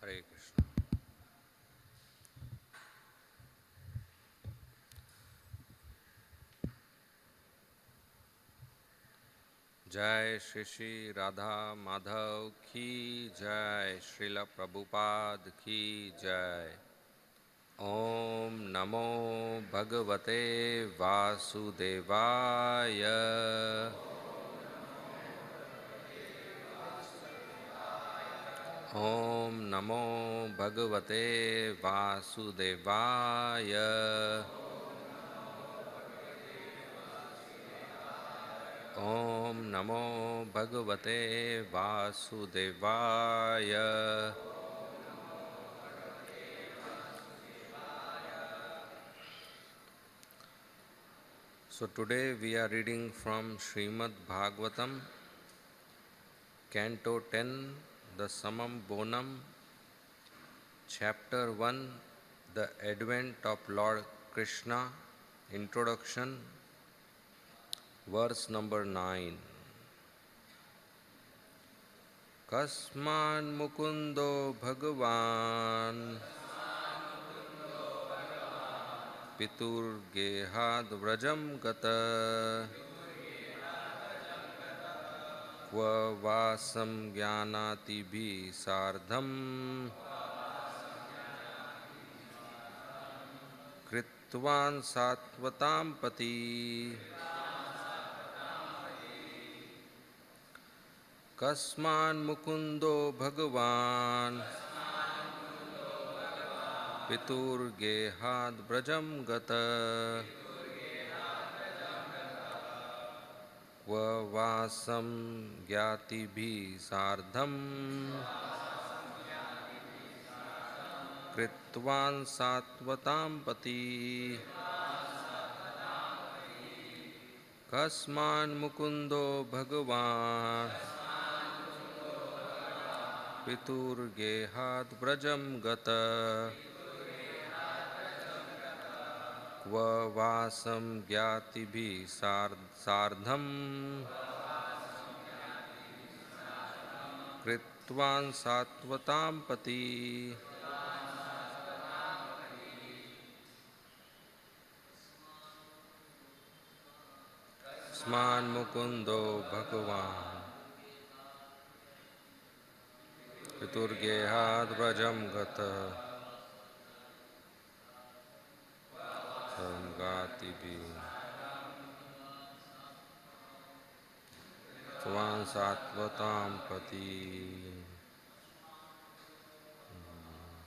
हरे कृष्ण। जय श्री श्री राधा माधव की जय, श्रील प्रभुपाद की जय। ओम नमो भगवते वासुदेवाय। ओम नमो भगवते वासुदेवाय। ओम नमो भगवते वासुदेवाय। So today we are reading from Srimad Bhagavatam, Canto 10, the Samam Bonam, Chapter 1, the Advent of Lord Krishna, Introduction, verse number 9. Kasman Mukundo Bhagavan Pitur Gehad Vrajam Gata Kva Vasam Jnanati Bhi Sardham Kritvan Satvatam Pati. Kasman Mukundo Bhagavan Pitur Gehad Vrajam Gata Kva Vasam Jnati Bhi Sardham Kritvan Satvatam Pati. Kasman Mukundo Bhagavan Pitur Gehad Vrajam Gata Kva Vasam Jnati Bhi Sardham Kritvan Satvatam Pati. Kasman Mukundo Bhagavan Pitur Gehad Vrajam Gata Samgati Bhi Kritvan Satvatam Pati.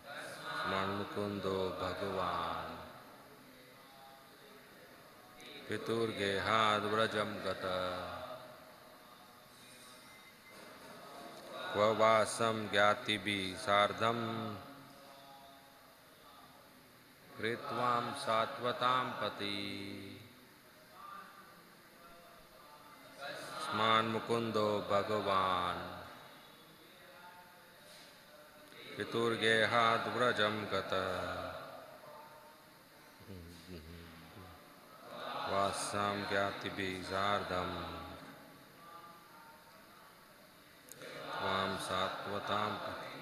Kasman Mukundo Bhagavan Pitur Gehad Vrajam Gata Kva Vasam Jnati Bhi Sardham Kritvam Satvatam Pati. Kasman Mukundo Bhagavan Pitur Gehad Vrajam Gata Vasam Jnati Bhi Sardham Kritvam Satvatam Pati.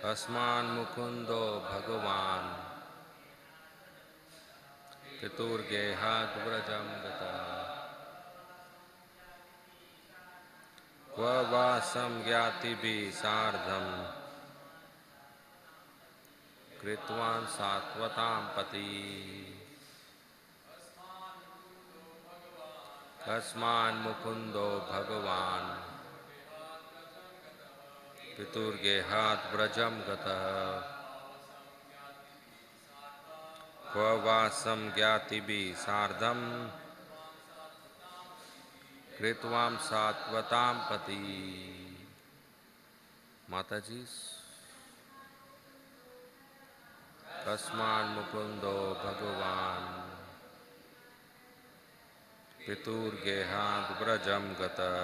Kasman Mukundo Bhagavan Pitur Gehad Vrajam Gata Kva Vasam Jnati Bhi Sardham Kritvan Satvatam Pati. Kasman Mukundo Bhagavan Pitur Gehad Vrajam Gata Kva Vasam Jnati Bhi Sardham Kritvam Satvatam Pati. Mataji. Kasman Mukundo Bhagavan Pitur Gehad Vrajam Gata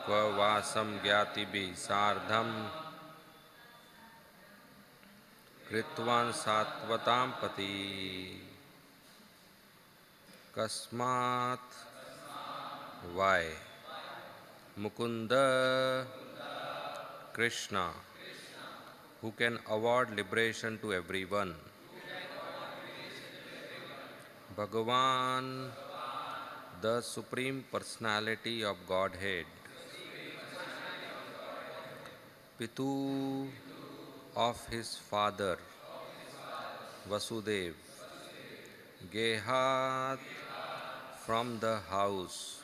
Kva Vasam Jnati Bhi Sardham Kritvan Satvatam Pati. Kasmat Why? Mukunda Krishna, who can award liberation to everyone. Bhagavan, the Supreme Personality of Godhead. Pitu of his father, Vasudev. Gehat from the house.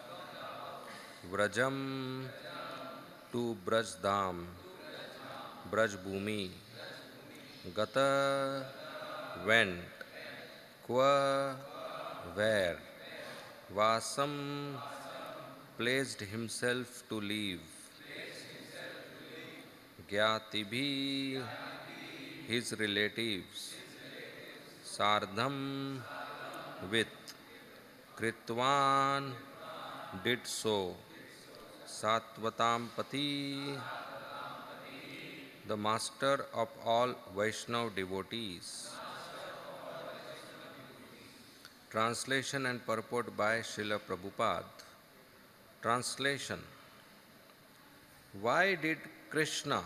Vrajam to Brajdham, Brajbhumi. Gata went. Qua where. Vasam placed himself to live. Gyatibhi his relatives. Sardham with. Kritvan did so. Satvatam Pati, the master of all Vaishnav devotees. Translation and purport by Srila Prabhupada. Translation. Why did Krishna,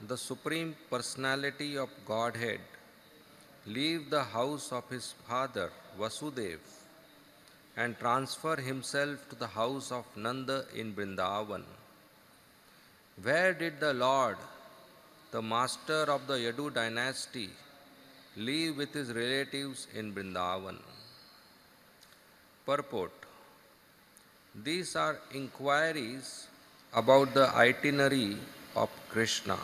the Supreme Personality of Godhead, leave the house of his father Vasudev and transfer himself to the house of Nanda in Vrindavan? Where did the Lord, the master of the Yadu dynasty, live with his relatives in Vrindavan? Purport. These are inquiries about the itinerary of Krishna.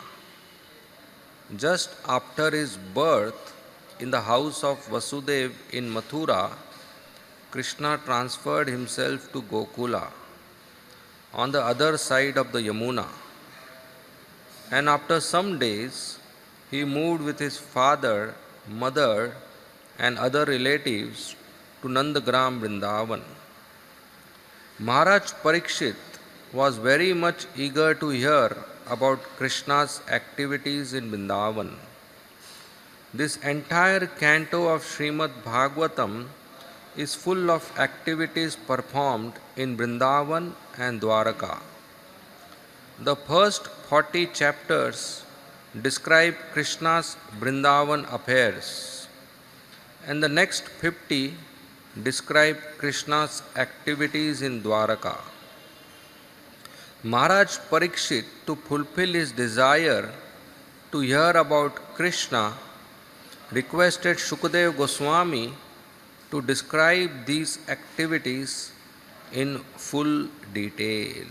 Just after his birth in the house of Vasudev in Mathura, Krishna transferred himself to Gokula on the other side of the Yamuna. And after some days, he moved with his father, mother, and other relatives to Nandagram Vrindavan. Maharaj Parikshit was very much eager to hear about Krishna's activities in Vrindavan. This entire canto of Srimad Bhagavatam is full of activities performed in Vrindavan and Dwaraka. The first 40 chapters describe Krishna's Vrindavan affairs, and the next 50 describe Krishna's activities in Dwaraka. Maharaj Parikshit, to fulfill his desire to hear about Krishna, requested Shukadeva Goswami to describe these activities in full detail.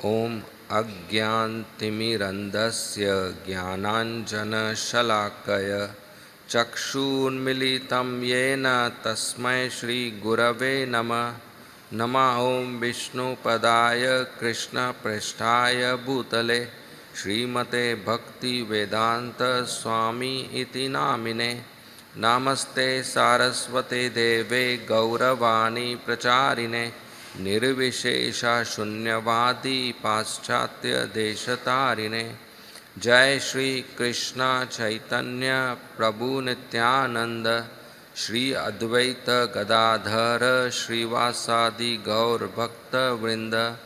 Om Agyantimirandasya Jnananjana Shalakaya Chakshurmilitam Yena Tasmai Shri Gurave Namah. Nama Om Vishnu Padaya Krishna Prasthaya Bhutale Srimate Bhakti Vedanta Swami Iti Namine. Namaste Saraswate Deve Gauravani Pracharine Nirvishesha Shunyavadi Paschatya Deshatarine. Jai Shri Krishna Chaitanya Prabhu Nityananda Shri Advaita Gadadhara Srivasadi Gaur Bhakta Vrinda.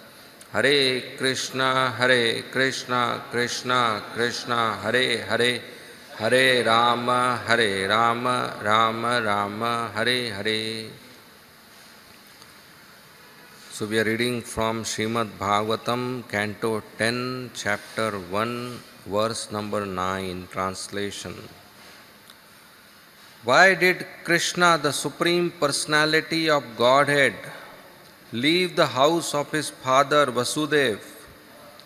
Hare Krishna Krishna Krishna Hare Hare, Hare Rama Rama Rama Hare Hare. So we are reading from Srimad Bhagavatam, Canto 10, Chapter 1, verse number 9, translation. Why did Krishna, the Supreme Personality of Godhead, leave the house of his father Vasudev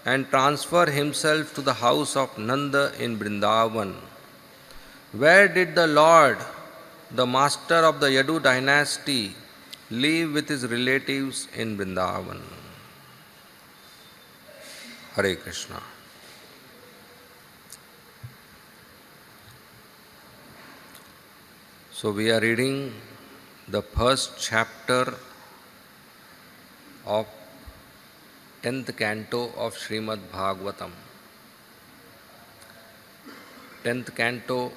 and transfer himself to the house of Nanda in Vrindavan? Where did the Lord, the master of the Yadu dynasty, live with his relatives in Vrindavan? Hare Krishna. So we are reading the first chapter of 10th canto of Srimad Bhagavatam. 10th canto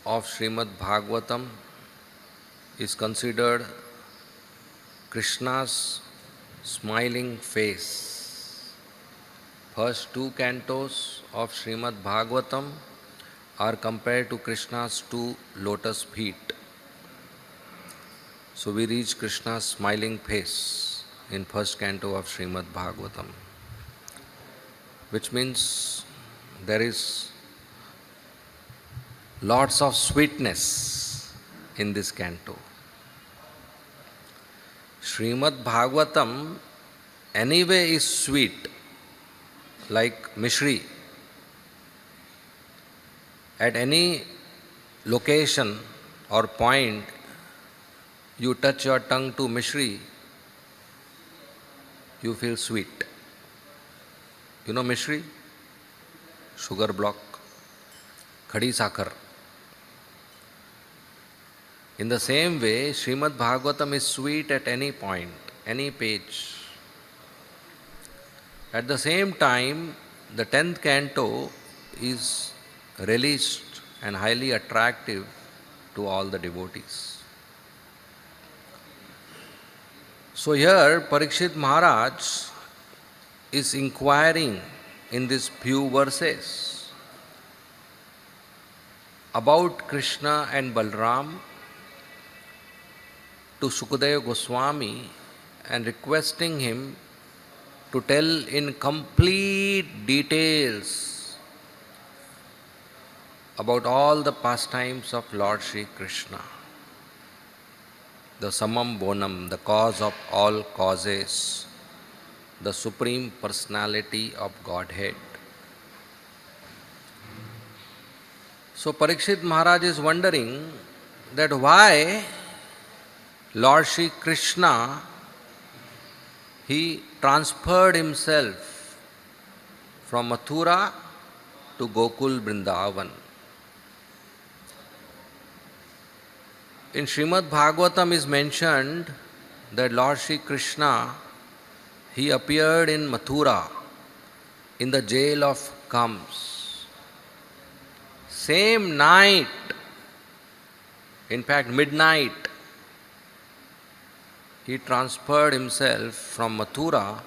of Srimad Bhagavatam is considered Krishna's smiling face. First two cantos of Srimad Bhagavatam are compared to Krishna's two lotus feet. So we reach Krishna's smiling face in first canto of Srimad Bhagavatam, which means there is lots of sweetness in this canto. Srimad Bhagavatam anyway is sweet, like Mishri. At any location or point, you touch your tongue to Mishri, you feel sweet. You know Mishri? Sugar block, khadi sakar. In the same way, Srimad Bhagavatam is sweet at any point, any page. At the same time, the 10th canto is relished and highly attractive to all the devotees. So here, Parikshit Maharaj is inquiring in these few verses about Krishna and Balram to Sukadeva Goswami and requesting him to tell in complete details about all the pastimes of Lord Sri Krishna, the Samam Bonam, the cause of all causes, the Supreme Personality of Godhead. So Parikshit Maharaj is wondering that why Lord Sri Krishna, he transferred himself from Mathura to Gokul Vrindavan. In Srimad Bhagavatam is mentioned that Lord Sri Krishna, he appeared in Mathura in the jail of Kams. Same night, in fact midnight, he transferred himself from Mathura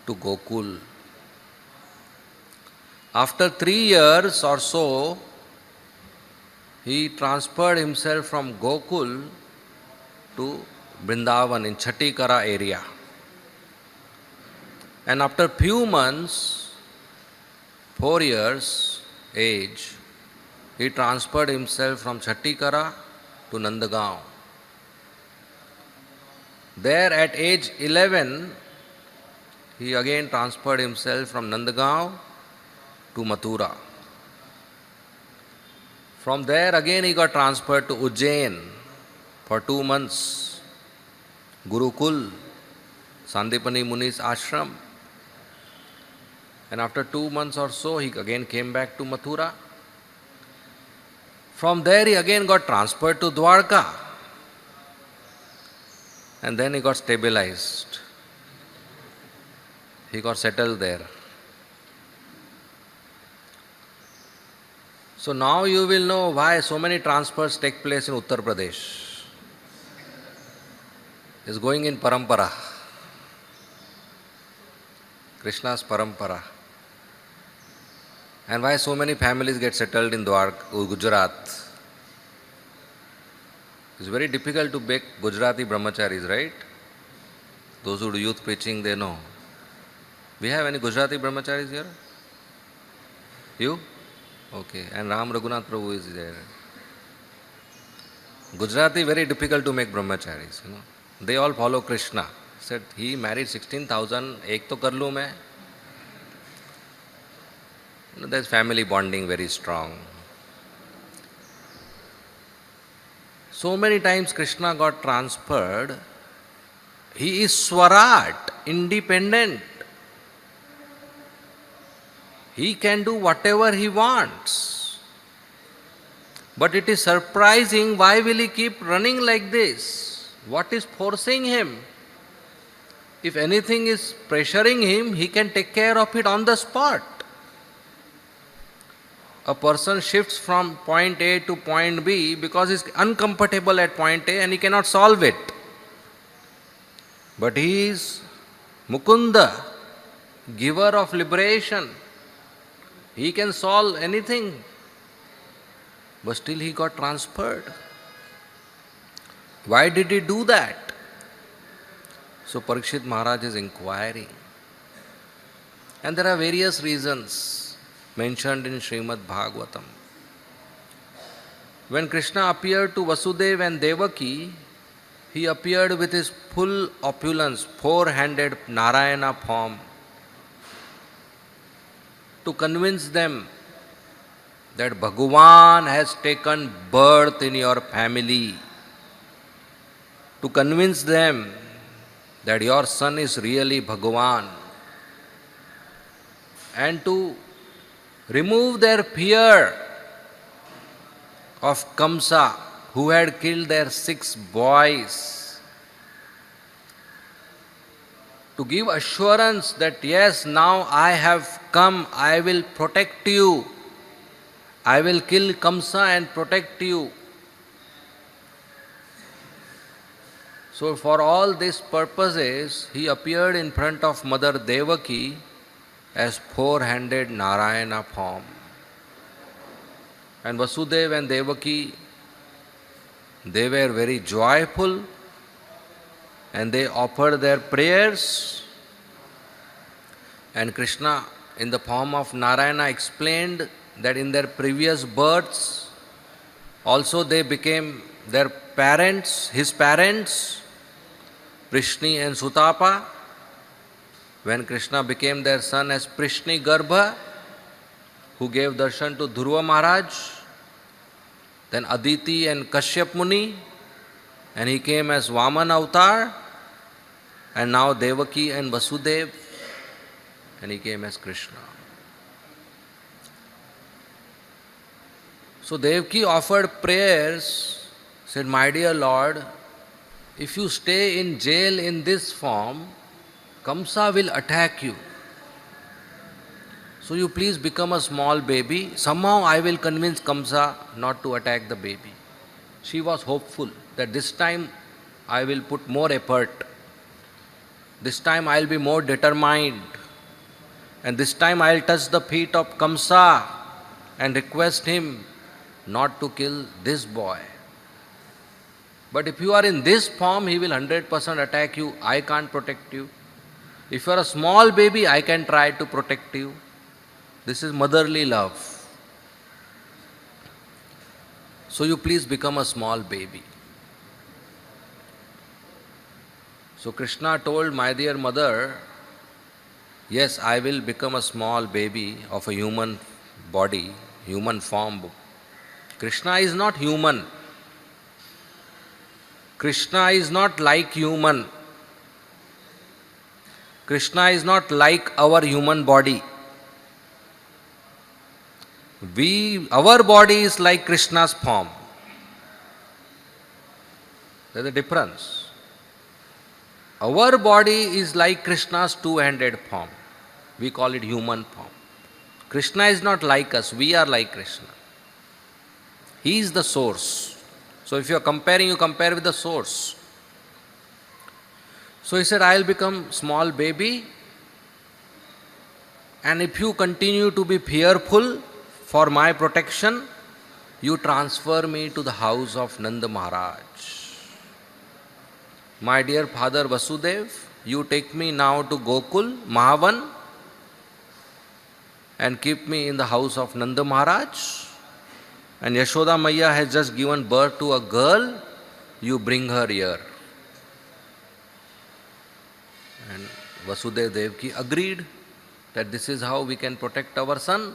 to Gokul. After 3 years or so, he transferred himself from Gokul to Vrindavan in Chhattikara area. And after few months, 4 years age, he transferred himself from Chhattikara to Nandagaon. There at age 11, he again transferred himself from Nandagaon to Mathura. From there again he got transferred to Ujjain for 2 months, Gurukul, Sandipani Muni's ashram. And after 2 months or so, he again came back to Mathura. From there he again got transferred to Dwarka. And then he got stabilized. He got settled there. So now you will know why so many transfers take place in Uttar Pradesh. It's going in parampara. Krishna's parampara. And why so many families get settled in Dwarka, Gujarat. It's very difficult to make Gujarati brahmacharis, right? Those who do youth preaching, they know. We have any Gujarati brahmacharis here? You? Okay. And Ram Raghunath Prabhu is there. Gujarati, very difficult to make brahmacharis, you know. They all follow Krishna. Said, he married 16,000, ek to kar lu main. You know, there's family bonding very strong. So many times Krishna got transferred. He is Swarat, independent. He can do whatever he wants. But it is surprising, why will he keep running like this? What is forcing him? If anything is pressuring him, he can take care of it on the spot. a person shifts from point A to point B because he's uncomfortable at point A and he cannot solve it. But he is Mukunda, giver of liberation. He can solve anything. But still he got transferred. Why did he do that? So Parikshit Maharaj is inquiring. And there are various reasons mentioned in Srimad Bhagavatam. When Krishna appeared to Vasudeva and Devaki, he appeared with his full opulence, four-handed Narayana form, to convince them that Bhagavan has taken birth in your family, to convince them that your son is really Bhagavan, and to remove their fear of Kamsa, who had killed their 6 boys, to give assurance that yes, now I have come, I will protect you, I will kill Kamsa and protect you. So for all these purposes, he appeared in front of Mother Devaki as four-handed Narayana form. And Vasudeva and Devaki, they were very joyful and they offered their prayers. And Krishna, in the form of Narayana, explained that in their previous births, also they became their parents, his parents, Prishni and Sutapa. When Krishna became their son as Prishni Garbha, who gave darshan to Dhruva Maharaj, then Aditi and Kashyap Muni, and he came as Vaman Avatar, and now Devaki and Vasudev, and he came as Krishna. So Devaki offered prayers, said, my dear Lord, if you stay in jail in this form, Kamsa will attack you. So you please become a small baby. Somehow I will convince Kamsa not to attack the baby. She was hopeful that this time I will put more effort. This time I will be more determined. And this time I will touch the feet of Kamsa and request him not to kill this boy. But if you are in this form, he will 100% attack you. I can't protect you. If you are a small baby, I can try to protect you. This is motherly love. So you please become a small baby. So Krishna told, my dear mother, yes, I will become a small baby of a human body, human form. Krishna is not human. Krishna is not like human. Krishna is not like our human body. Our body is like Krishna's form. There is a difference. Our body is like Krishna's two-handed form. We call it human form. Krishna is not like us, we are like Krishna. He is the source. So if you are comparing, you compare with the source. So he said, I will become small baby, and if you continue to be fearful for my protection, you transfer me to the house of Nanda Maharaj. My dear father Vasudev, you take me now to Gokul, Mahavan, and keep me in the house of Nanda Maharaj. And Yashoda Maya has just given birth to a girl, you bring her here. And Vasudeva Devaki agreed that this is how we can protect our son.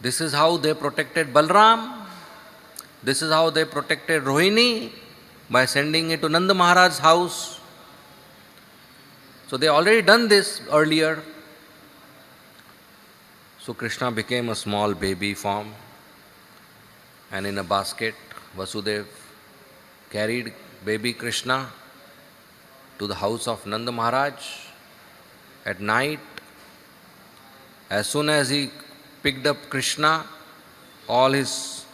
This is how they protected Balram. This is how they protected Rohini, by sending it to Nanda Maharaj's house. So they already done this earlier. So Krishna became a small baby form, and in a basket Vasudeva carried baby Krishna to the house of Nanda Maharaj. At night, as soon as he picked up Krishna, all his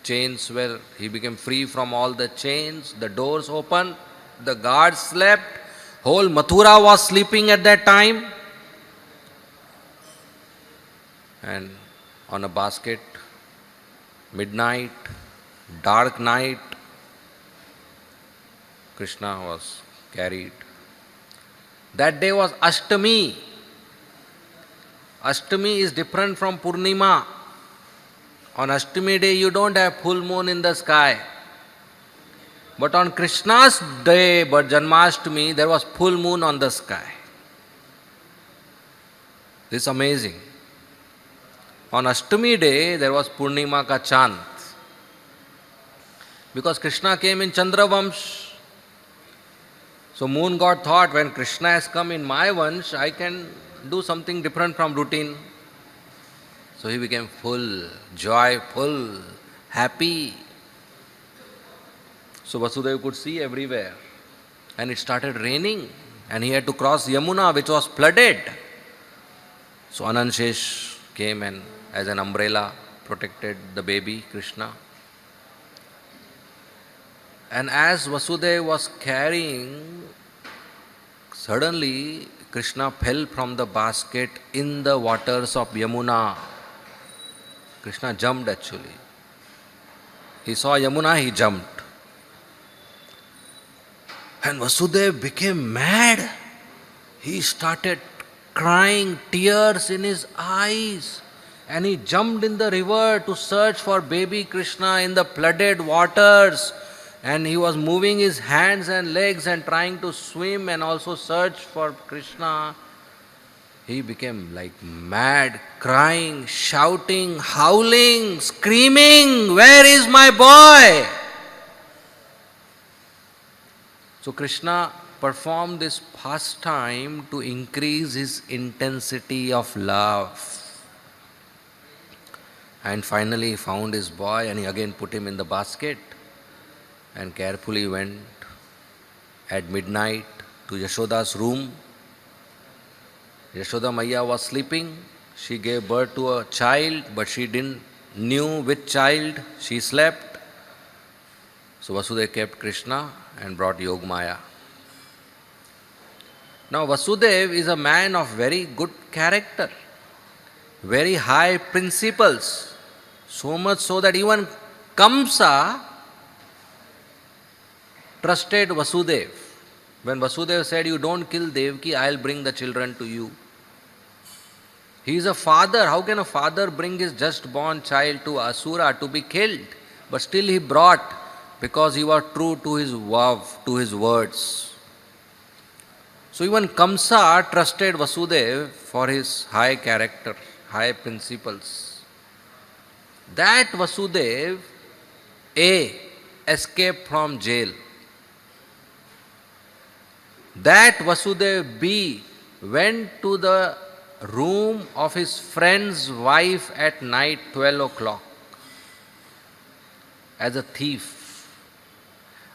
chains were, he became free from all the chains, the doors opened, the guards slept, whole Mathura was sleeping at that time. And on a basket, midnight, dark night, Krishna was carried. That day was Ashtami. Ashtami is different from Purnima. On Ashtami day you don't have full moon in the sky. But on Krishna's day, but Janmashtami, there was full moon on the sky. This is amazing. On Ashtami day, there was Purnima ka chand. Because Krishna came in Chandravamsh. So moon god thought, when Krishna has come in my vansh, I can do something different from routine. So he became full, joyful, happy. So Vasudeva could see everywhere. And it started raining. And he had to cross Yamuna, which was flooded. So Ananshesh came and as an umbrella protected the baby Krishna. And as Vasudeva was carrying, suddenly Krishna fell from the basket in the waters of Yamuna. Krishna jumped actually. He saw Yamuna, he jumped. And Vasudeva became mad. He started crying, tears in his eyes. And he jumped in the river to search for baby Krishna in the flooded waters. And he was moving his hands and legs and trying to swim and also search for Krishna. He became like mad, crying, shouting, howling, screaming, "Where is my boy?" So Krishna performed this pastime to increase his intensity of love. And finally he found his boy and he again put him in the basket and carefully went at midnight to Yashoda's room. Yashoda Maiya was sleeping. She gave birth to a child, but she didn't knew which child. She slept. So Vasudeva kept Krishna and brought Yogmaya. Now Vasudeva is a man of very good character, very high principles, so much so that even Kamsa trusted Vasudeva. When Vasudeva said, "You don't kill Devaki, I'll bring the children to you." He is a father. How can a father bring his just born child to Asura to be killed? But still he brought, because he was true to his vow, to his words. So even Kamsa trusted Vasudeva for his high character, high principles. That Vasudeva escaped from jail. That Vasudeva B went to the room of his friend's wife at night 12 o'clock as a thief.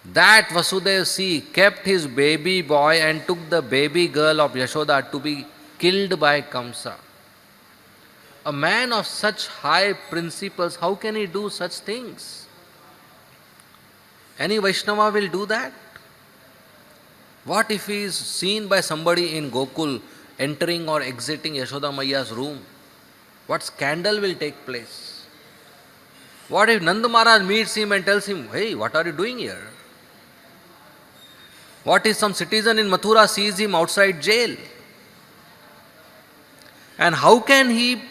That Vasudeva C kept his baby boy and took the baby girl of Yashoda to be killed by Kamsa. A man of such high principles, how can he do such things? Any Vaishnava will do that? What if he is seen by somebody in Gokul entering or exiting Yashoda Maiya's room? What scandal will take place? What if Nanda Maharaj meets him and tells him, "Hey, what are you doing here?" What if some citizen in Mathura sees him outside jail? And how can he,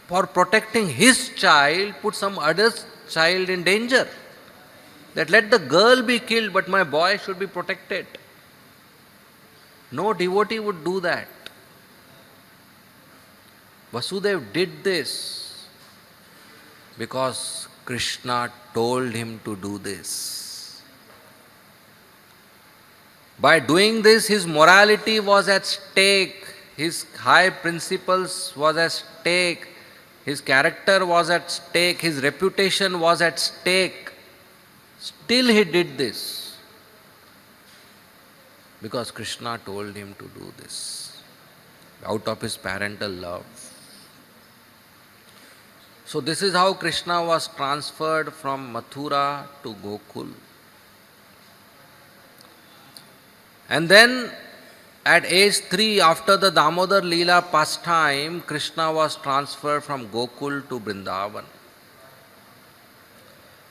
for protecting his child, put some other child in danger? That let the girl be killed, but my boy should be protected. No devotee would do that. Vasudeva did this because Krishna told him to do this. By doing this, his morality was at stake, his high principles was at stake, his character was at stake, his reputation was at stake. Still he did this because Krishna told him to do this out of his parental love. So this is how Krishna was transferred from Mathura to Gokul. And then at age 3, after the Damodar Leela pastime, Krishna was transferred from Gokul to Vrindavan.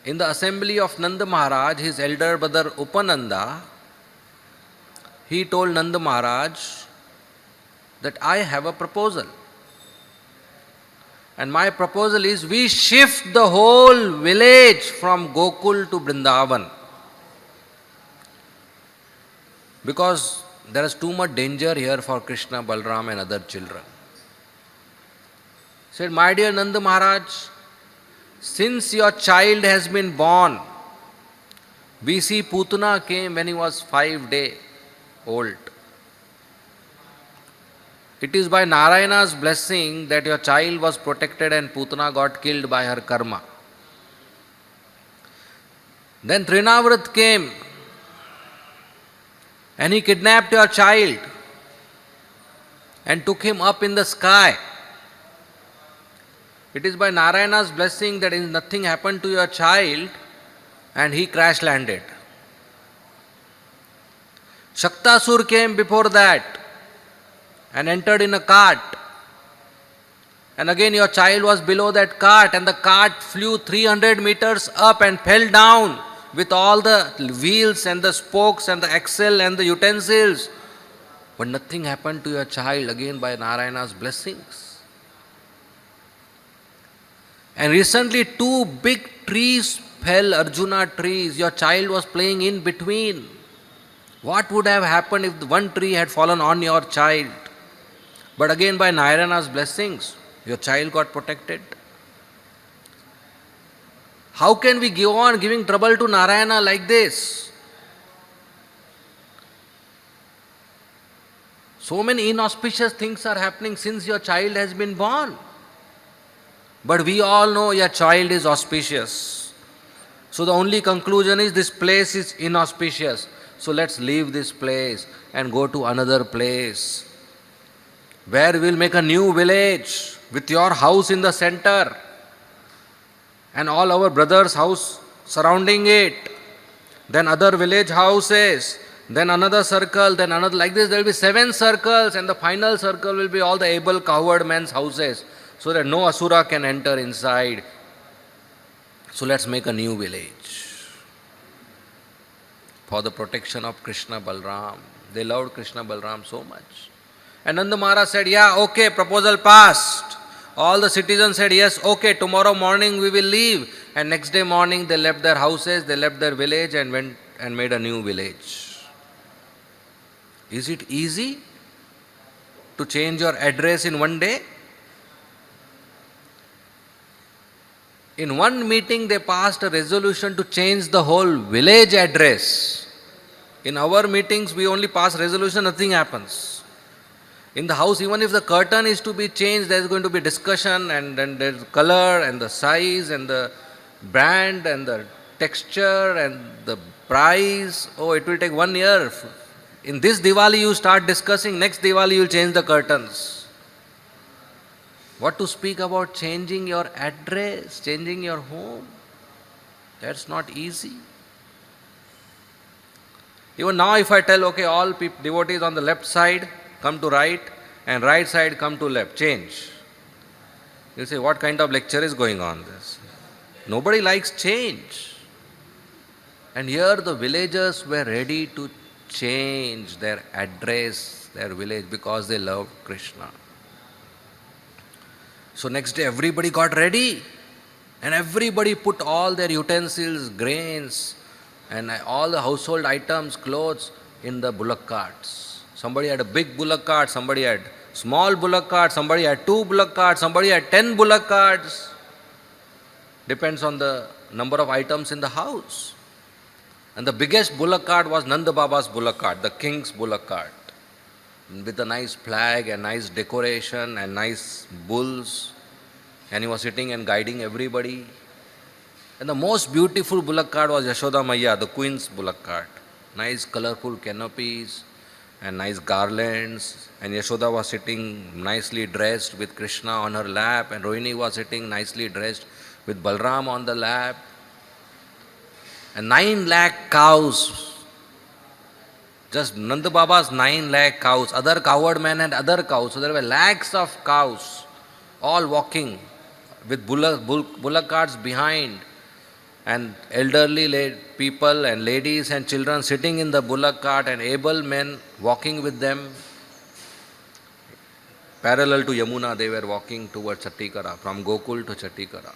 In the assembly of Nanda Maharaj, his elder brother Upananda, he told Nanda Maharaj that I have a proposal. And my proposal is we shift the whole village from Gokul to Vrindavan. Because there is too much danger here for Krishna, Balram and other children. He said, my dear Nanda Maharaj, since your child has been born, we see Putana came when he was 5 days old. It is by Narayana's blessing that your child was protected and Putana got killed by her karma. Then Trinavrat came and he kidnapped your child and took him up in the sky. It is by Narayana's blessing that nothing happened to your child and he crash landed. Shaktasur came before that and entered in a cart. And again your child was below that cart and the cart flew 300 meters up and fell down with all the wheels and the spokes and the axle and the utensils. But nothing happened to your child, again by Narayana's blessings. And recently 2 big trees fell, Arjuna trees. Your child was playing in between. What would have happened if one tree had fallen on your child? But again by Narayana's blessings, your child got protected. How can we go on giving trouble to Narayana like this? So many inauspicious things are happening since your child has been born. But we all know your child is auspicious. So the only conclusion is this place is inauspicious. So let's leave this place and go to another place where we'll make a new village with your house in the center and all our brothers' house surrounding it, then other village houses, then another circle, then another, like this there will be 7 circles and the final circle will be all the able coward men's houses so that no asura can enter inside. So let's make a new village for the protection of Krishna Balram. They loved Krishna Balram so much. And Nanda Maharaj said, yeah, okay, proposal passed. All the citizens said, yes, okay, tomorrow morning we will leave. And next day morning they left their houses, they left their village and went and made a new village. Is it easy to change your address in one day? In one meeting they passed a resolution to change the whole village address. In our meetings we only pass resolution, nothing happens. In the house, even if the curtain is to be changed, there is going to be discussion and then there is color and the size and the brand and the texture and the price. Oh, it will take 1 year. In this Diwali you start discussing, next Diwali you will change the curtains. What to speak about changing your address, changing your home? That's not easy. Even now if I tell, okay, all devotees on the left side, come to right, and right side come to left, change. You'll say, what kind of lecture is going on this? Nobody likes change. And here the villagers were ready to change their address, their village, because they loved Krishna. So next day everybody got ready and everybody put all their utensils, grains and all the household items, clothes in the bullock carts. Somebody had a big bullock cart, somebody had small bullock cart, somebody had 2 bullock carts, somebody had 10 bullock carts. Depends on the number of items in the house. And the biggest bullock cart was Nanda Baba's bullock cart, the king's bullock cart, with a nice flag and nice decoration and nice bulls. And he was sitting and guiding everybody. And the most beautiful bullock cart was Yashoda Maiya, the queen's bullock cart. Nice colorful canopies and nice garlands, and Yashoda was sitting nicely dressed with Krishna on her lap, and Rohini was sitting nicely dressed with Balram on the lap, and 9 lakh cows, just Nanda Baba's 9 lakh cows, other cowherd men had other cows, so there were lakhs of cows, all walking with bullock carts behind, and elderly people and ladies and children sitting in the bullock cart, and able men walking with them. Parallel to Yamuna, they were walking towards Chattikara, from Gokul to Chattikara.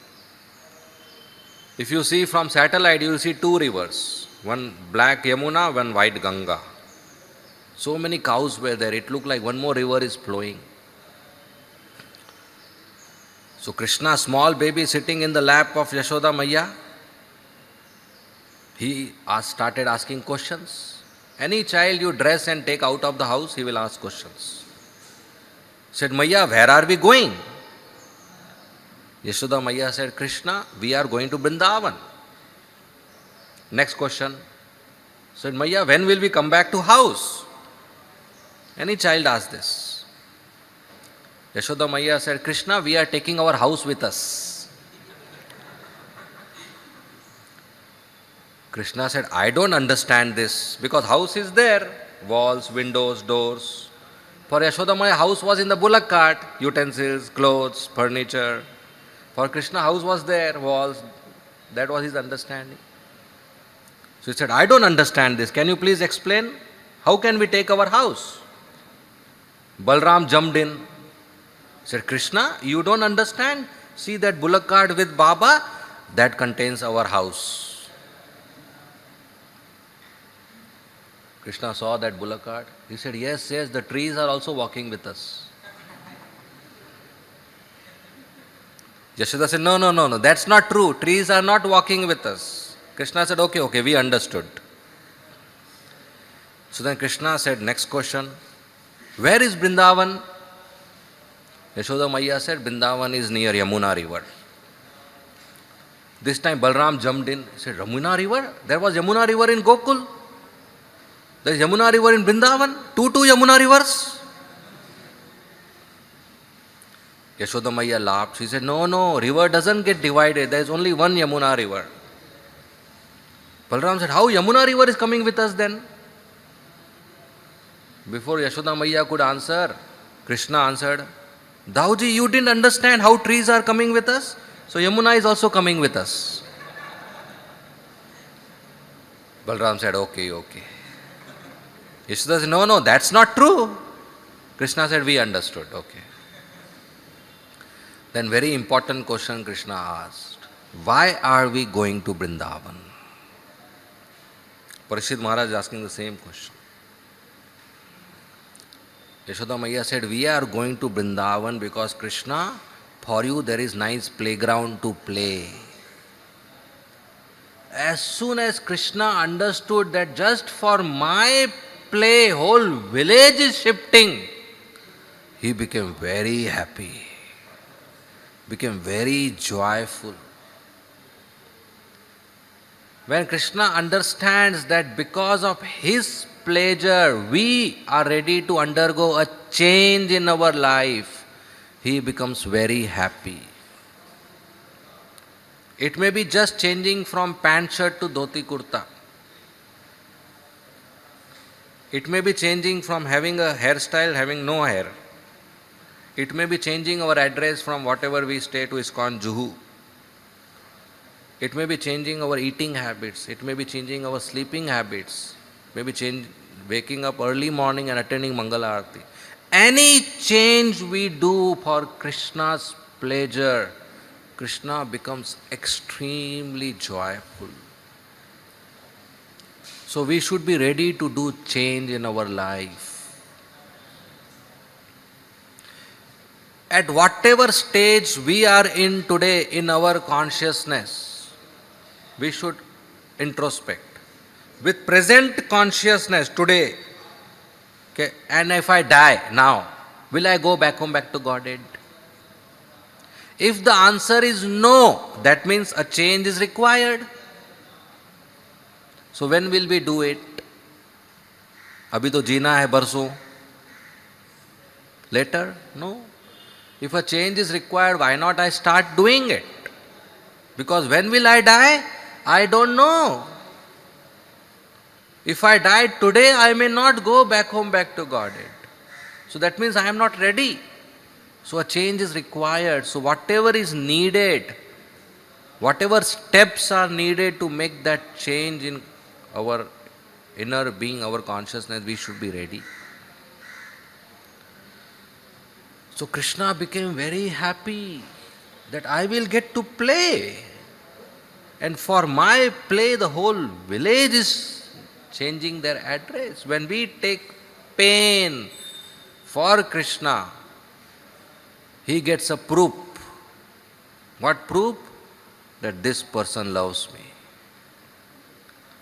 If you see from satellite, you will see 2 rivers, one black Yamuna, one white Ganga. So many cows were there, it looked like one more river is flowing. So Krishna, small baby sitting in the lap of Yashoda Maya, he started asking questions. Any child you dress and take out of the house, he will ask questions. Said, Maya, where are we going? Yashoda Maya said, Krishna, we are going to Vrindavan. Next question. Said, Maya, when will we come back to house? Any child asked this. Yashoda Maya said, Krishna, we are taking our house with us. Krishna said, I don't understand this, because house is there, walls, windows, doors. For Yashoda Maya, house was in the bullock cart, utensils, clothes, furniture. For Krishna, house was there, walls. That was his understanding. So he said, I don't understand this. Can you please explain? How can we take our house? Balram jumped in. Said, Krishna, you don't understand? See that bullock cart with Baba? That contains our house. Krishna saw that bullock cart. He said, yes, yes, the trees are also walking with us. Yashoda said, no, that's not true. Trees are not walking with us. Krishna said, okay, we understood. So then Krishna said, next question, where is Vrindavan? Yashoda Maya said, Vrindavan is near Yamuna river. This time Balram jumped in. He said, Yamuna river? There was Yamuna river in Gokul. There is Yamuna river in Vrindavan. Two Yamuna rivers. Yashoda Maya laughed. She said, no, river doesn't get divided. There is only one Yamuna river. Balram said, how Yamuna river is coming with us then? Before Yashoda Maya could answer, Krishna answered, Dauji, you didn't understand how trees are coming with us? So Yamuna is also coming with us. Balram said, okay. Yashoda said, no, that's not true. Krishna said, we understood, okay. Then very important question Krishna asked, why are we going to Vrindavan? Parikshit Maharaj is asking the same question. Yashoda Maya said, we are going to Vrindavan because Krishna, for you there is nice playground to play. As soon as Krishna understood that just for my play whole village is shifting, he became very happy, became very joyful. When Krishna understands that because of his pleasure we are ready to undergo a change in our life, he becomes very happy. It may be just changing from pant shirt to dhoti kurta. It may be changing from having a hairstyle, having no hair. It may be changing our address from whatever we stay to ISKCON Juhu. It may be changing our eating habits. It may be changing our sleeping habits. Maybe waking up early morning and attending Mangala Aarti. Any change we do for Krishna's pleasure, Krishna becomes extremely joyful. So we should be ready to do change in our life. At whatever stage we are in today in our consciousness, we should introspect. With present consciousness today, okay, and if I die now, will I go back home, back to Godhead? If the answer is no, that means a change is required. So when will we do it? अभी तो जीना है बरसों. Later? No. If a change is required, why not I start doing it? Because when will I die? I don't know. If I died today, I may not go back home, back to Godhead. So that means I am not ready. So a change is required. So whatever is needed, whatever steps are needed to make that change in our inner being, our consciousness, we should be ready. So Krishna became very happy that I will get to play. And for my play, the whole village is changing their address. When we take pain for Krishna, he gets a proof. What proof? That this person loves me.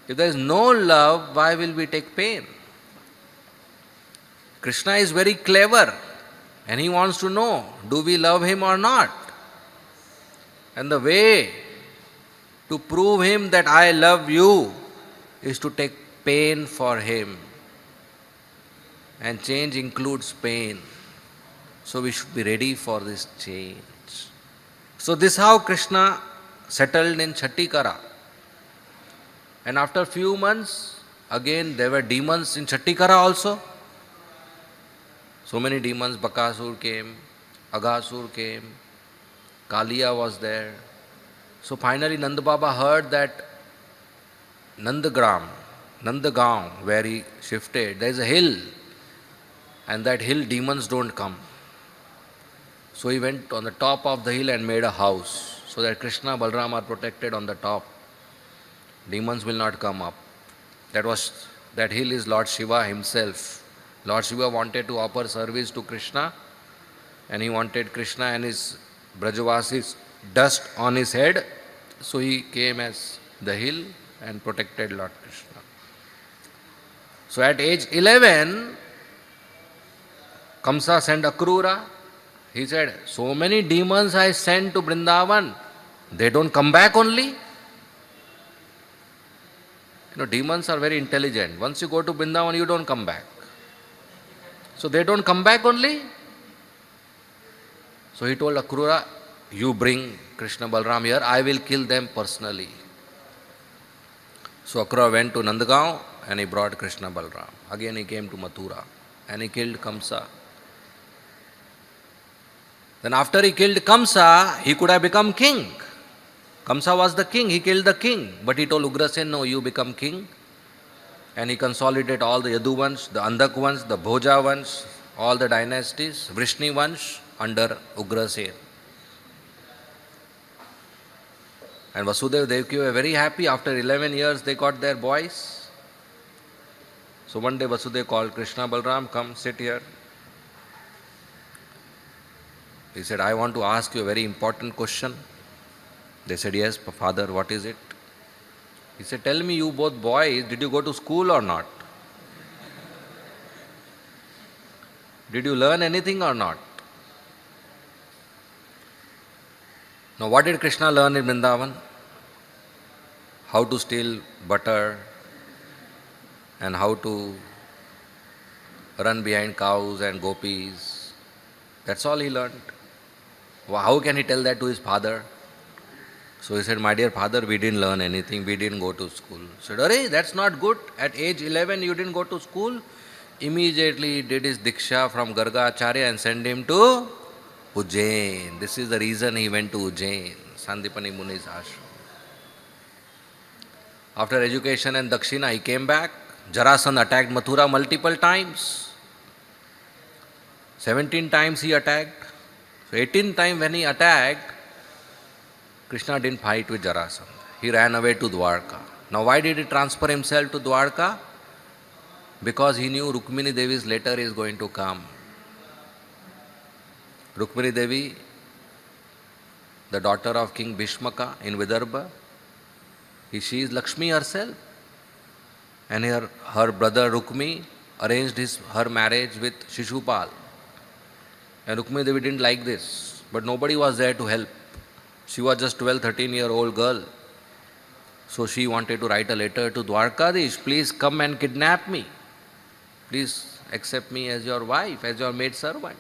If there is no love, why will we take pain? Krishna is very clever and he wants to know, do we love him or not? And the way to prove him that I love you is to take pain for him. And change includes pain. So we should be ready for this change. So this is how Krishna settled in Chattikara. And after few months, again there were demons in Chattikara also. So many demons, Bakasur came, Aghasur came, Kaliya was there. So finally Nanda Baba heard that Nandagaon, where he shifted, there is a hill, and that hill demons don't come. So he went on the top of the hill and made a house, so that Krishna, Balram are protected on the top. Demons will not come up. That hill is Lord Shiva himself. Lord Shiva wanted to offer service to Krishna, and he wanted Krishna and his Brajavasis dust on his head, so he came as the hill and protected Lord Krishna. So at age 11, Kamsa sent Akrura. He said, so many demons I sent to Vrindavan, they don't come back only. Demons are very intelligent. Once you go to Vrindavan, you don't come back. So they don't come back only. So he told Akrura, you bring Krishna Balram here, I will kill them personally. So Akrura went to Nandagaon and he brought Krishna Balram. Again he came to Mathura and he killed Kamsa. Then after he killed Kamsa, he could have become king. Kamsa was the king, he killed the king. But he told Ugrasen, no, you become king. And he consolidated all the Yadu Vansh, the Andak Vansh, the Bhoja Vansh, all the dynasties, Vrishni Vansh under Ugrasen. And Vasudeva Devaki were very happy. After 11 years they got their boys. So one day Vasudeva called Krishna Balram, come sit here. He said, I want to ask you a very important question. They said, yes, father, what is it? He said, tell me, you both boys, did you go to school or not? Did you learn anything or not? Now, what did Krishna learn in Vrindavan? How to steal butter and how to run behind cows and gopis. That's all he learned. How can he tell that to his father? So he said, my dear father, we didn't learn anything, we didn't go to school. He said, Arey, that's not good. At age 11, you didn't go to school. Immediately he did his Diksha from Garga Acharya and sent him to Ujjain. This is the reason he went to Ujjain, Sandipani Muni's ashram. After education and Dakshina, he came back. Jarasandha attacked Mathura multiple times. 17 times he attacked. So 18th time when he attacked, Krishna didn't fight with Jarasandha. He ran away to Dwarka. Now why did he transfer himself to Dwarka? Because he knew Rukmini Devi's letter is going to come. Rukmini Devi, the daughter of King Bhishmaka in Vidarbha, she is Lakshmi herself. And her brother Rukmi arranged her marriage with Shishupal. And Rukmini Devi didn't like this, but nobody was there to help. She was just 12, 13-year-old girl. So she wanted to write a letter to Dwarkadish, please come and kidnap me. please accept me as your wife, as your maid servant.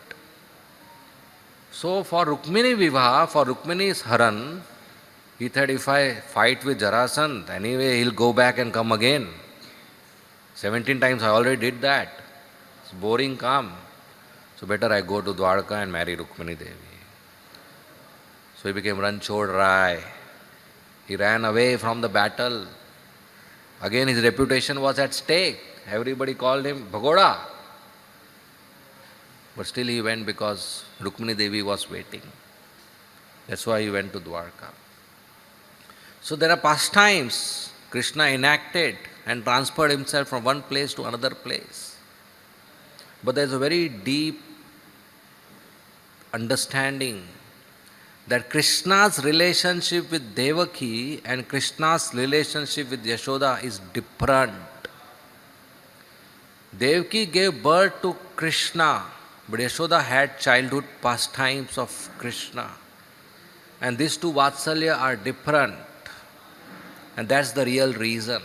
So for Rukmini Vivaha, for Rukmini's Haran, he thought if I fight with Jarasandh, anyway he'll go back and come again. 17 times I already did that. It's boring come. So better I go to Dwarka and marry Rukmini Devi. So he became Ranchod Rai. He ran away from the battle. Again his reputation was at stake. Everybody called him Bhagoda. But still he went because Rukmini Devi was waiting. That's why he went to Dwarka. So there are pastimes Krishna enacted and transferred himself from one place to another place. But there is a very deep understanding that Krishna's relationship with Devaki and Krishna's relationship with Yashoda is different. Devaki gave birth to Krishna, but Yashoda had childhood pastimes of Krishna. And these two Vatsalya are different. And that's the real reason.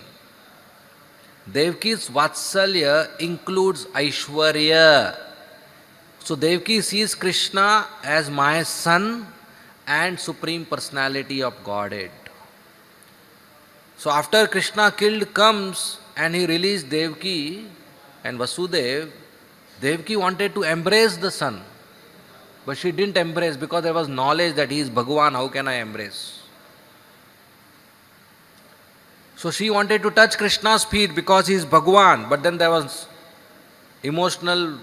Devaki's Vatsalya includes Aishwarya. So Devaki sees Krishna as my son and Supreme Personality of Godhead. So after Krishna killed comes and he released Devaki and Vasudev, Devaki wanted to embrace the son. But she didn't embrace because there was knowledge that he is Bhagavan, how can I embrace? So she wanted to touch Krishna's feet because he is Bhagavan, but then there was emotional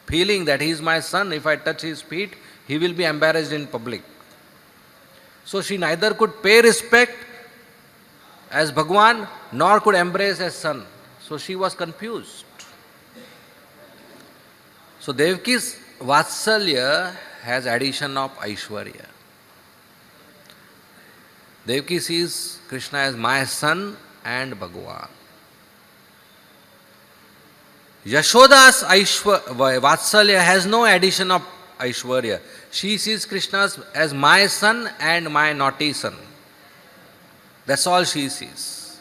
feeling that he is my son, if I touch his feet, he will be embarrassed in public. So she neither could pay respect as Bhagavan nor could embrace as son. So she was confused. So Devaki's Vatsalya has addition of Aishwarya. Devaki sees Krishna as my son and Bhagavan. Yashoda's Vatsalya has no addition of Aishwarya. She sees Krishna as my son and my naughty son. That's all she sees.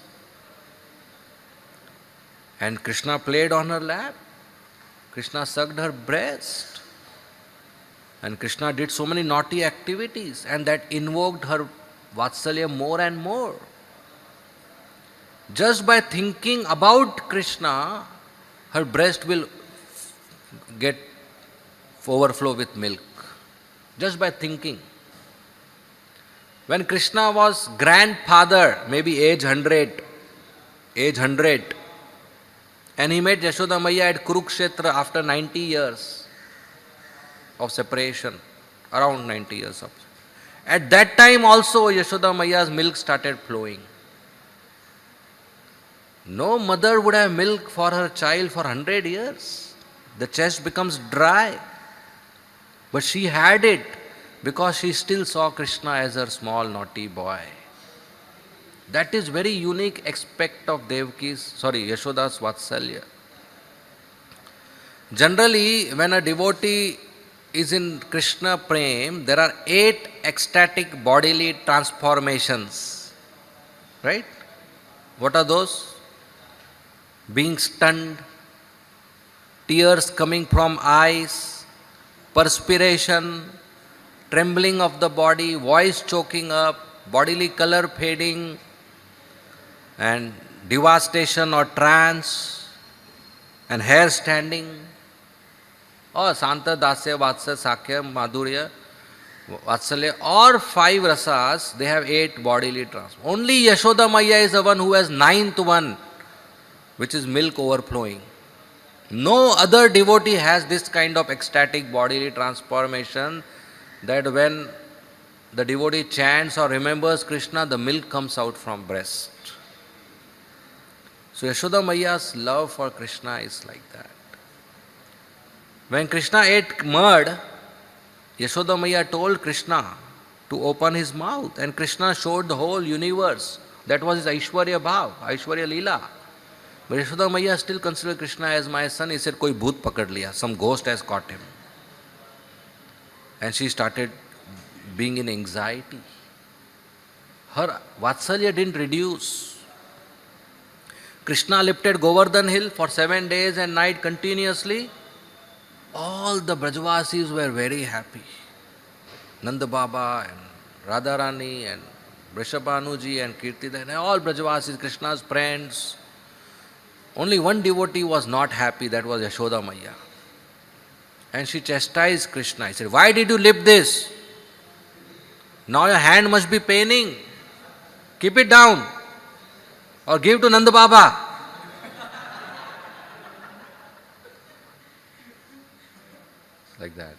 And Krishna played on her lap. Krishna sucked her breast. And Krishna did so many naughty activities, and that invoked her Vatsalya more and more. Just by thinking about Krishna, her breast will get overflow with milk. Just by thinking. When Krishna was grandfather, maybe age 100, and he met Yashoda Maya at Kurukshetra after 90 years of separation, around 90 years of. At that time also Yashoda Maya's milk started flowing. No mother would have milk for her child for 100 years. The chest becomes dry. But she had it because she still saw Krishna as her small naughty boy. That is very unique aspect of Yashoda's Vatsalya. Generally, when a devotee is in Krishna Prem, there are 8 ecstatic bodily transformations. Right? What are those? Being stunned, tears coming from eyes, perspiration, trembling of the body, voice choking up, bodily color fading, and devastation or trance, and hair standing. Or Santa, Dasya, Vatsya, Sakhya, Madhurya, Vatsalya, or 5 rasas, they have 8 bodily transformations. Only Yashoda Maya is the one who has 9th one, which is milk overflowing. No other devotee has this kind of ecstatic bodily transformation, that when the devotee chants or remembers Krishna, the milk comes out from breast. So Yashoda Maya's love for Krishna is like that. When Krishna ate mud, Yashoda Maya told Krishna to open his mouth, and Krishna showed the whole universe. That was his Aishwarya Bhav, Aishwarya Leela. But Yashoda Maya still considered Krishna as my son. He said, koi bhoot pakad liya, some ghost has caught him. And she started being in anxiety. Her Vatsalya didn't reduce. Krishna lifted Govardhan hill for 7 days and night continuously. All the Brajavasis were very happy. Nanda Baba and Radharani and Vrishabhanuji and Kirtida and all Brajavasis, Krishna's friends. Only one devotee was not happy, that was Yashoda Maya. And she chastised Krishna. He said, "Why did you lift this? Now your hand must be paining. Keep it down or give to Nanda Baba." Like that.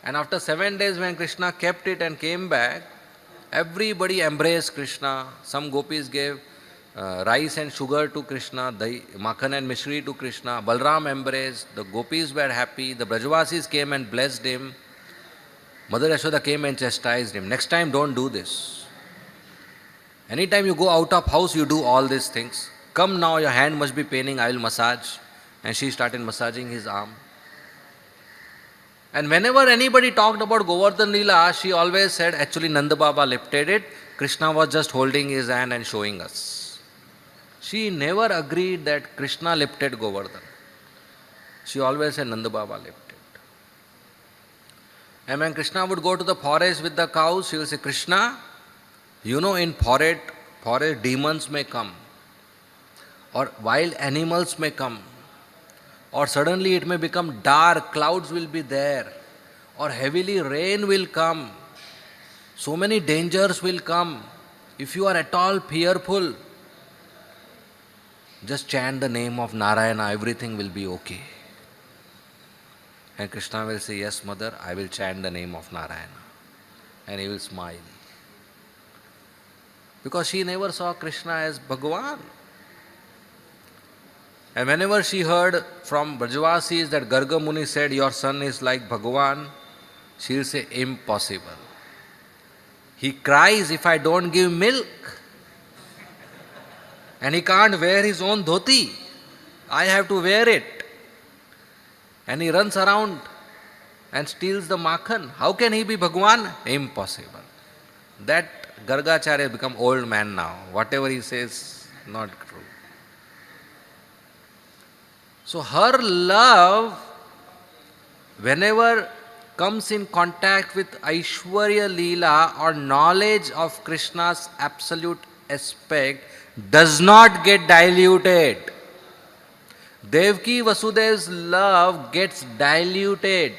And after 7 days, when Krishna kept it and came back, everybody embraced Krishna. Some gopis gave rice and sugar to Krishna, makhan and mishri to Krishna. Balram embraced. The gopis were happy. The Brajavasis came and blessed him. Mother Yashoda came and chastised him. Next time, don't do this. Anytime you go out of house, you do all these things. Come now, your hand must be paining, I will massage. And she started massaging his arm. And whenever anybody talked about Govardhan Leela, she always said, actually Nanda Baba lifted it, Krishna was just holding his hand and showing us. She never agreed that Krishna lifted Govardhan. She always said Nanda Baba lifted. And when Krishna would go to the forest with the cows, she will say, "Krishna, you know in forest demons may come, or wild animals may come, or suddenly it may become dark, clouds will be there, or heavily rain will come. So many dangers will come. If you are at all fearful, just chant the name of Narayana, everything will be okay." And Krishna will say, "Yes, mother, I will chant the name of Narayana." And he will smile. Because she never saw Krishna as Bhagavan. And whenever she heard from Brajavasis that Garga Muni said, "Your son is like Bhagavan," she will say, "Impossible. He cries if I don't give milk. And he can't wear his own dhoti. I have to wear it. And he runs around and steals the makhan. How can he be Bhagavan? Impossible." That Gargacharya become old man now. Whatever he says, not true. So her love, whenever comes in contact with Aishwarya Leela or knowledge of Krishna's absolute aspect, does not get diluted. Devaki Vasudev's love gets diluted.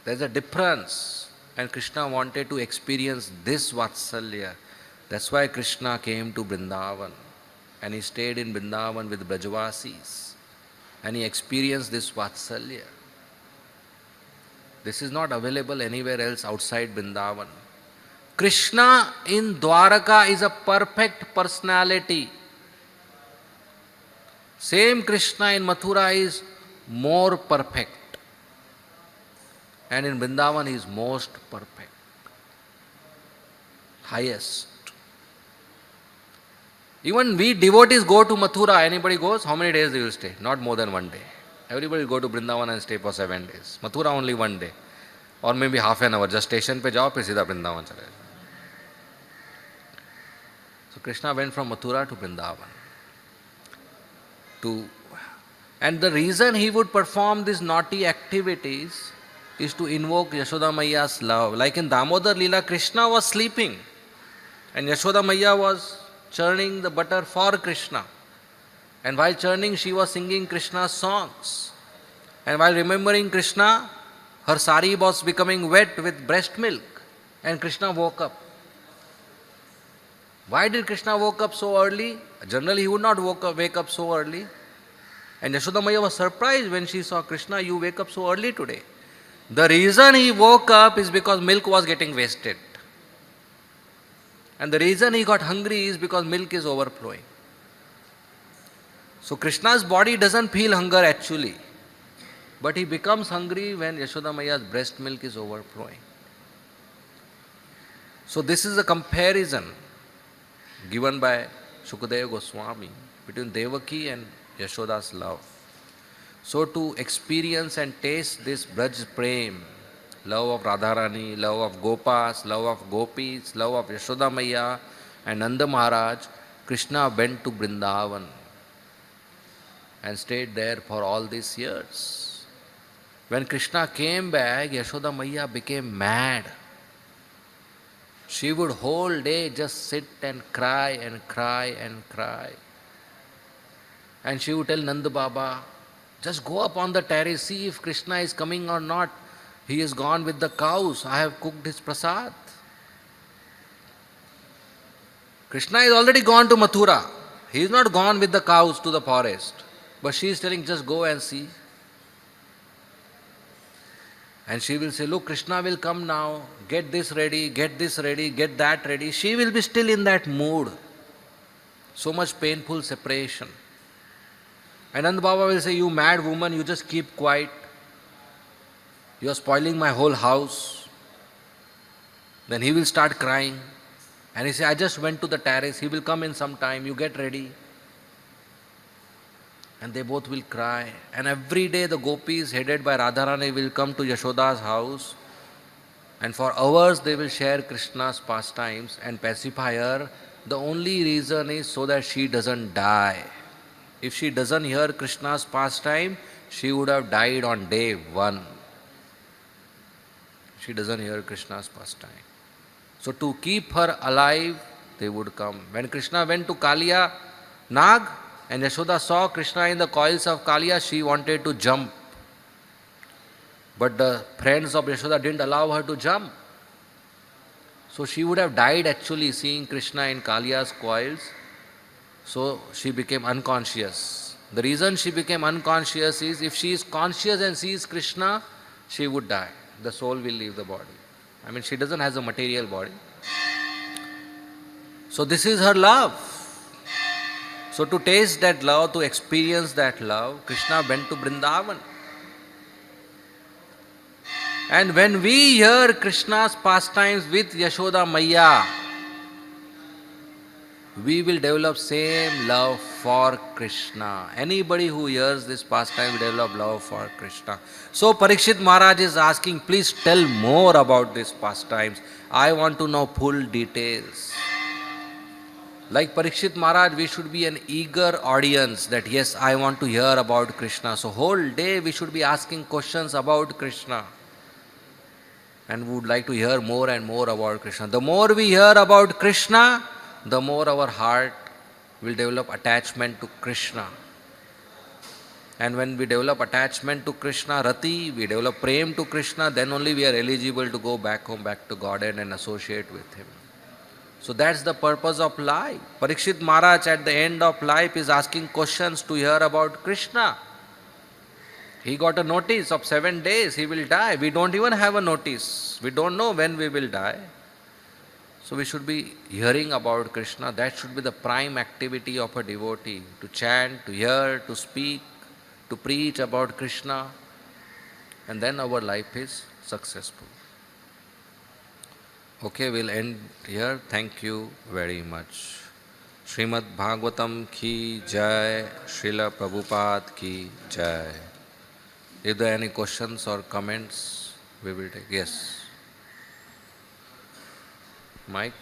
There's a difference. And Krishna wanted to experience this Vatsalya. That's why Krishna came to Vrindavan. And he stayed in Vrindavan with Brajavasis. And he experienced this Vatsalya. This is not available anywhere else outside Vrindavan. Krishna in Dwaraka is a perfect personality. Same Krishna in Mathura is more perfect. And in Vrindavan he is most perfect. Highest. Even we devotees go to Mathura. Anybody goes? How many days they will stay? Not more than 1 day. Everybody will go to Vrindavan and stay for 7 days. Mathura only 1 day. Or maybe half an hour. Just station pe jao, फिर सीधा Vrindavan चले जाओ. So Krishna went from Mathura to Vrindavan. And the reason he would perform these naughty activities is to invoke Yashoda Maiya's love. Like in Damodar Leela, Krishna was sleeping and Yashoda Maiya was churning the butter for Krishna. And while churning, she was singing Krishna's songs. And while remembering Krishna, her sari was becoming wet with breast milk. And Krishna woke up. Why did Krishna woke up so early? Generally, he would not wake up so early. And Yashoda Maiya was surprised when she saw, "Krishna, you wake up so early today." The reason he woke up is because milk was getting wasted. And the reason he got hungry is because milk is overflowing. So Krishna's body doesn't feel hunger actually. But he becomes hungry when Yashoda Maiya's breast milk is overflowing. So this is a comparison given by Shukadeva Goswami between Devaki and Yashoda's love. So to experience and taste this Braj Prem, love of Radharani, love of Gopas, love of Gopis, love of Yashoda Maiya, And Nanda Maharaj, Krishna went to Vrindavan and stayed there for all these years. When Krishna came back, Yashoda Maiya became mad. She would whole day just sit and cry and cry and cry. And she would tell Nanda Baba, just go up on the terrace, see if Krishna is coming or not. He is gone with the cows. I have cooked his prasad. Krishna is already gone to Mathura. He is not gone with the cows to the forest. But she is telling, just go and see. And she will say, look, Krishna will come now. Get this ready, get this ready, get that ready. She will be still in that mood. So much painful separation. And Nanda Baba will say, you mad woman, you just keep quiet. You are spoiling my whole house. Then he will start crying. And he say, I just went to the terrace. He will come in some time. You get ready. And they both will cry. And every day the gopis headed by Radharani will come to Yashoda's house. And for hours they will share Krishna's pastimes and pacify her. The only reason is so that she doesn't die. If she doesn't hear Krishna's pastime, she would have died on day one. She doesn't hear Krishna's pastime. So to keep her alive, they would come. When Krishna went to Kaliya Nag and Yashoda saw Krishna in the coils of Kaliya, she wanted to jump. But the friends of Yashoda didn't allow her to jump. So she would have died actually seeing Krishna in Kaliya's coils. So she became unconscious. The reason she became unconscious is if she is conscious and sees Krishna, she would die. The soul will leave the body. I mean, she doesn't have a material body. So this is her love. So to taste that love, to experience that love, Krishna went to Vrindavan. And when we hear Krishna's pastimes with Yashoda Maiya, we will develop same love for Krishna. Anybody who hears this pastime will develop love for Krishna. So Parikshit Maharaj is asking, please tell more about these pastimes. I want to know full details. Like Parikshit Maharaj, we should be an eager audience that yes, I want to hear about Krishna. So whole day we should be asking questions about Krishna. And we would like to hear more and more about Krishna. The more we hear about Krishna, the more our heart will develop attachment to Krishna. And when we develop attachment to Krishna, Rati, we develop prem to Krishna, then only we are eligible to go back home, back to Godhead and associate with Him. So that's the purpose of life. Parikshit Maharaj at the end of life is asking questions to hear about Krishna. He got a notice of 7 days, he will die. We don't even have a notice. We don't know when we will die. So we should be hearing about Krishna. That should be the prime activity of a devotee. To chant, to hear, to speak, to preach about Krishna. And then our life is successful. Okay, we'll end here. Thank you very much. Srimad Bhagavatam ki jai, Srila Prabhupada ki jai. If there are any questions or comments, we will take. Yes. Mike.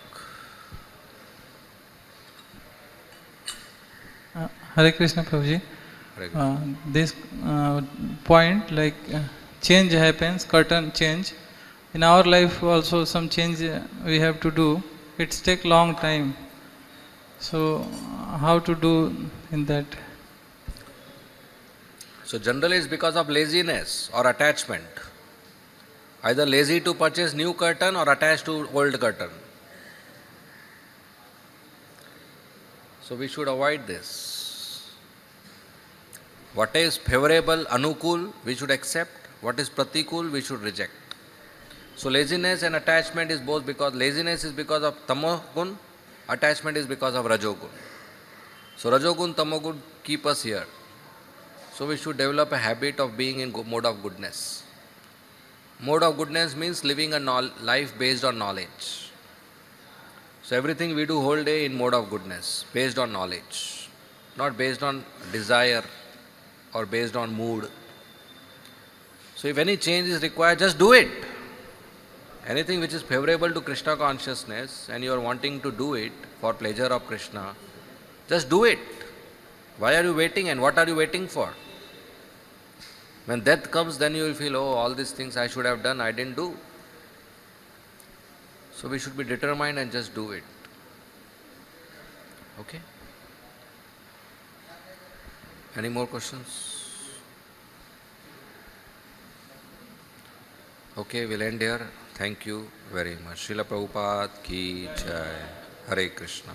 Hare Krishna Prabhuji. Hare Krishna. This point, like change happens, curtain change. In our life also some change we have to do. It's take long time. So how to do in that? So generally it's because of laziness or attachment. Either lazy to purchase new curtain or attached to old curtain. So we should avoid this. What is favorable, anukul, we should accept. What is pratikul, we should reject. So laziness and attachment is both because laziness is because of tamogun, attachment is because of rajogun. So rajogun, tamogun keep us here. So we should develop a habit of being in mode of goodness. Mode of goodness means living a life based on knowledge. So everything we do whole day in mode of goodness, based on knowledge, not based on desire or based on mood. So if any change is required, just do it. Anything which is favorable to Krishna consciousness and you are wanting to do it for pleasure of Krishna, just do it. Why are you waiting and what are you waiting for? When death comes, then you will feel, oh, all these things I should have done, I didn't do. So we should be determined and just do it. Okay? Any more questions? Okay, we'll end here. Thank you very much. Srila Prabhupada ki jai. Hare Krishna.